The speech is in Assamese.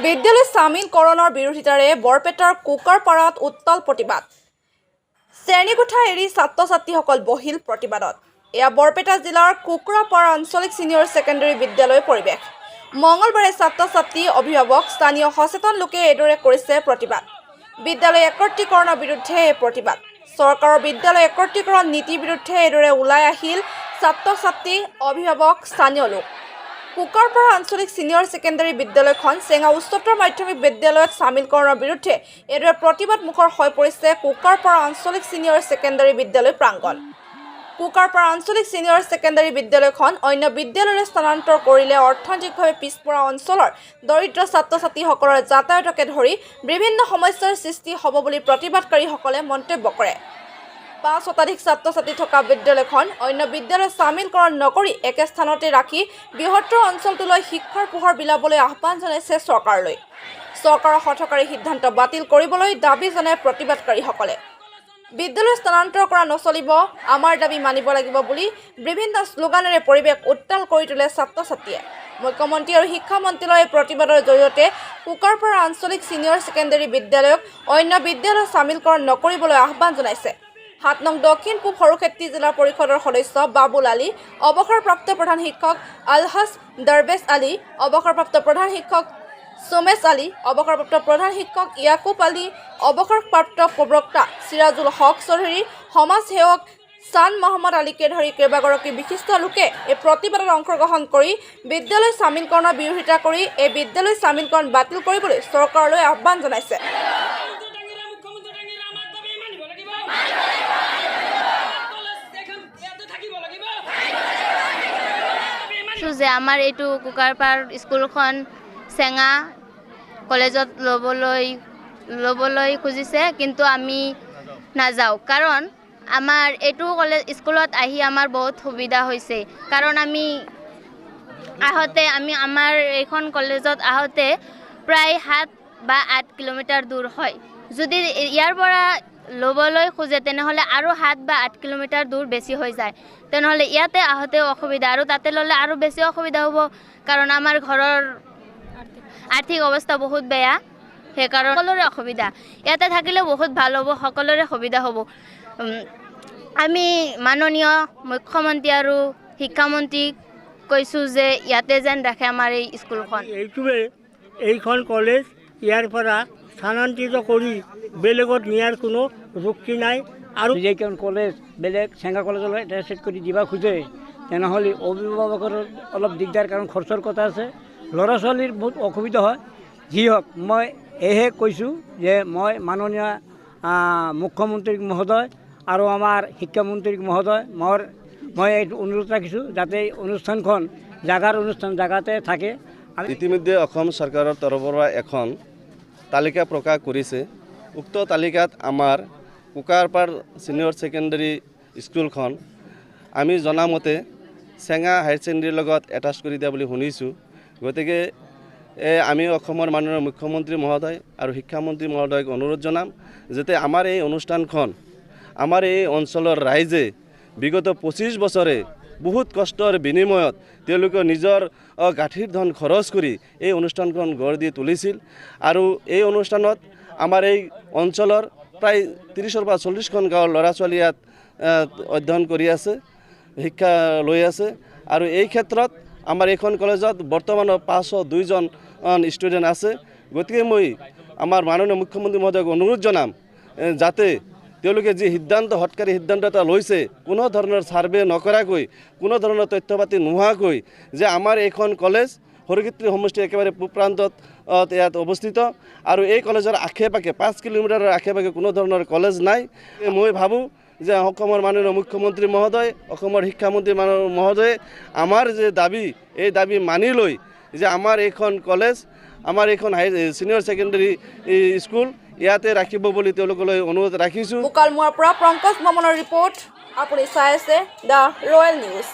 বিদ্যালয় চামিলকৰণৰ বিৰোধিতাৰে বৰপেটাৰ কুকাৰপাৰাত উত্তাল প্ৰতিবাদ। শ্ৰেণীকোঠা এৰি ছাত্ৰ-ছাত্ৰীসকল বহিল প্ৰতিবাদত। এয়া বৰপেটা জিলাৰ কুকুৰাপাৰা আঞ্চলিক ছিনিয়ৰ ছেকেণ্ডেৰী বিদ্যালয়ৰ পৰিৱেশ। মঙলবাৰে ছাত্ৰ-ছাত্ৰী, অভিভাৱক, স্থানীয় সচেতন লোকে এইদৰে কৰিছে প্ৰতিবাদ। বিদ্যালয় একত্ৰীকৰণৰ বিৰুদ্ধে এই প্ৰতিবাদ। চৰকাৰৰ বিদ্যালয় একত্ৰীকৰণ নীতিৰ বিৰুদ্ধে এইদৰে ওলাই আহিল ছাত্ৰ-ছাত্ৰী, অভিভাৱক, স্থানীয় লোক। কুকাৰপাৰা আঞ্চলিক ছিনিয়ৰ ছেকেণ্ডেৰী বিদ্যালয়খন চেঙা উচ্চতৰ মাধ্যমিক বিদ্যালয়ত চামিলকৰণৰ বিৰুদ্ধে এইদৰে প্ৰতিবাদ মুখৰ হৈ পৰিছে কুকাৰপাৰা আঞ্চলিক ছিনিয়ৰ ছেকেণ্ডেৰী বিদ্যালয় প্ৰাংগণ। কুকাৰপাৰা আঞ্চলিক ছিনিয়ৰ ছেকেণ্ডেৰী বিদ্যালয়খন অন্য বিদ্যালয়লৈ স্থানান্তৰ কৰিলে অৰ্থনৈতিকভাৱে পিছপৰা অঞ্চলৰ দৰিদ্ৰ ছাত্ৰ-ছাত্ৰীসকলৰ যাতায়াতকে ধৰি বিভিন্ন সমস্যাৰ সৃষ্টি হ'ব বুলি প্ৰতিবাদকাৰীসকলে মন্তব্য কৰে। ৫ শতাধিক ছাত্ৰ-ছাত্ৰী থকা বিদ্যালয়খন অন্য বিদ্যালয় চামিলকৰণ নকৰি একে স্থানতে ৰাখি বৃহত্তৰ অঞ্চলটোলৈ শিক্ষাৰ পোহৰ বিলাবলৈ আহ্বান জনাইছে চৰকাৰলৈ। চৰকাৰৰ হঠকাৰী সিদ্ধান্ত বাতিল কৰিবলৈ দাবী জনায় প্ৰতিবাদকাৰীসকলে। বিদ্যালয় স্থানান্তৰ কৰা নচলিব, আমাৰ দাবী মানিব লাগিব বুলি বিভিন্ন শ্লোগানেৰে পৰিৱেশ উত্তাল কৰি তোলে ছাত্ৰ-ছাত্ৰীয়ে। মুখ্যমন্ত্ৰী আৰু শিক্ষামন্ত্ৰীলৈ প্ৰতিবাদৰ জৰিয়তে কুকাৰপাৰা আঞ্চলিক ছিনিয়ৰ ছেকেণ্ডেৰী বিদ্যালয়ক অন্য বিদ্যালয় চামিলকৰণ নকৰিবলৈ আহ্বান জনাইছে। ৭ নং দক্ষিণ পূব সৰুক্ষেত্ৰী জিলা পৰিষদৰ সদস্য বাবুল আলী, অৱসৰপ্ৰাপ্ত প্ৰধান শিক্ষক আলহাজ দৰবেশ আলী, অৱসৰপ্ৰাপ্ত প্ৰধান শিক্ষক সুমেশ আলী, অৱসৰপ্ৰাপ্ত প্ৰধান শিক্ষক ইয়াকুব আলী, অৱসৰপ্ৰাপ্ত প্ৰবক্তা চিৰাজুল হক চৌধুৰী, সমাজ সেৱক চান মহম্মদ আলীকে ধৰি কেইবাগৰাকী বিশিষ্ট লোকে এই প্ৰতিবাদত অংশগ্ৰহণ কৰি বিদ্যালয় চামিলকৰণৰ বিৰোধিতা কৰি এই বিদ্যালয় চামিলকৰণ বাতিল কৰিবলৈ চৰকাৰলৈ আহ্বান জনাইছে। যে আমাৰ এইটো কুকাৰপাৰ স্কুলখন চেঙা কলেজত ল'বলৈ খুজিছে, কিন্তু আমি নাযাওঁ। কাৰণ আমাৰ এইটো স্কুলত আহি আমাৰ বহুত সুবিধা হৈছে। কাৰণ আমি আমাৰ এইখন কলেজত আহোঁতে প্ৰায় 7 বা 8 কিলোমিটাৰ দূৰ হয়। যদি ইয়াৰ পৰা ল'বলৈ খোজে তেনেহ'লে আৰু 7 বা 8 কিলোমিটাৰ দূৰ বেছি হৈ যায়। তেনেহ'লে ইয়াতে আহোঁতেও অসুবিধা, আৰু তাতে ল'লে আৰু বেছি অসুবিধা হ'ব। কাৰণ আমাৰ ঘৰৰ আৰ্থিক অৱস্থা বহুত বেয়া, সেইকাৰণে সকলোৰে অসুবিধা। ইয়াতে থাকিলেও বহুত ভাল হ'ব, সকলোৰে সুবিধা হ'ব। আমি মাননীয় মুখ্যমন্ত্ৰী আৰু শিক্ষামন্ত্ৰীক কৈছোঁ যে ইয়াতে যেন ৰাখে আমাৰ এই স্কুলখন। এইখন কলেজ ইয়াৰ পৰা স্থানান্তৰিত কৰি বেলেগত নিয়াৰ কোনো যুক্তি নাই। আৰু যিখন কলেজ বেলেগ চেঙা কলেজলৈ ট্ৰান্সলেট কৰি দিব খোজে তেনেহ'লে অভিভাৱকৰ অলপ দিগদাৰ, কাৰণ খৰচৰ কথা আছে, ল'ৰা ছোৱালীৰ বহুত অসুবিধা হয়। যি হওক, মই এহে কৈছোঁ যে মই মাননীয় মুখ্যমন্ত্ৰী মহোদয় আৰু আমাৰ শিক্ষামন্ত্ৰী মহোদয় মই এইটো অনুৰোধ ৰাখিছোঁ যাতে অনুষ্ঠানখন জাগাতে থাকে। ইতিমধ্যে অসম চৰকাৰৰ তৰফৰ পৰা এখন তালিকা প্ৰকাশ কৰিছে। উক্ত তালিকাত আমাৰ কুকাৰপাৰ ছিনিয়ৰ ছেকেণ্ডেৰী স্কুলখন আমি জনামতে চেঙা হায়াৰ ছেকেণ্ডেৰীৰ লগত এটাচ কৰি দিয়া বুলি শুনিছোঁ। গতিকে আমি অসমৰ মাননীয় মুখ্যমন্ত্ৰী মহোদয় আৰু শিক্ষামন্ত্ৰী মহোদয়ক অনুৰোধ জনাম যাতে আমাৰ এই অনুষ্ঠানখন আমাৰ এই অঞ্চলৰ ৰাইজে বিগত 25 বছৰে বহুত কষ্টৰ বিনিময়ত তেওঁলোকে নিজৰ গাঁঠিৰ ধন খৰচ কৰি এই অনুষ্ঠানখন গঢ় দি তুলিছিল। আৰু এই অনুষ্ঠানত আমাৰ এই অঞ্চলৰ প্ৰায় 30ৰ পৰা 40খন গাঁৱৰ ল'ৰা ছোৱালী ইয়াত অধ্যয়ন কৰি আছে, শিক্ষা লৈ আছে। আৰু এই ক্ষেত্ৰত আমাৰ এইখন কলেজত বৰ্তমানৰ 502জন ষ্টুডেণ্ট আছে। গতিকে মই আমাৰ মাননীয় মুখ্যমন্ত্ৰী মহোদয়ক অনুৰোধ জনাম যাতে তেওঁলোকে যি হঠকাৰী সিদ্ধান্ত এটা লৈছে, কোনো ধৰণৰ ছাৰ্ভে নকৰাকৈ, কোনো ধৰণৰ তথ্য পাতি নোহোৱাকৈ, যে আমাৰ এইখন কলেজ সৰুক্ষেত্ৰী সমষ্টিৰ একেবাৰে পূব প্ৰান্তত ইয়াত অৱস্থিত, আৰু এই কলেজৰ আশে-পাশে 5 কিলোমিটাৰৰ আশে-পাশে কোনো ধৰণৰ কলেজ নাই। মই ভাবোঁ যে অসমৰ মাননীয় মুখ্যমন্ত্ৰী মহোদয়, অসমৰ শিক্ষামন্ত্ৰী মহোদয়ে আমাৰ যে দাবী, এই দাবী মানি লৈ যে আমাৰ এইখন কলেজ, আমাৰ এইখন ছিনিয়ৰ ছেকেণ্ডেৰী স্কুল ইয়াতে ৰাখিব বুলি তেওঁলোকলৈ অনুৰোধ ৰাখিছোঁ। মুকালমুৱাৰ পৰা পংকজ মমনৰ ৰিপৰ্ট। আপুনি চাই আছে দ্য ৰয়েল নিউজ।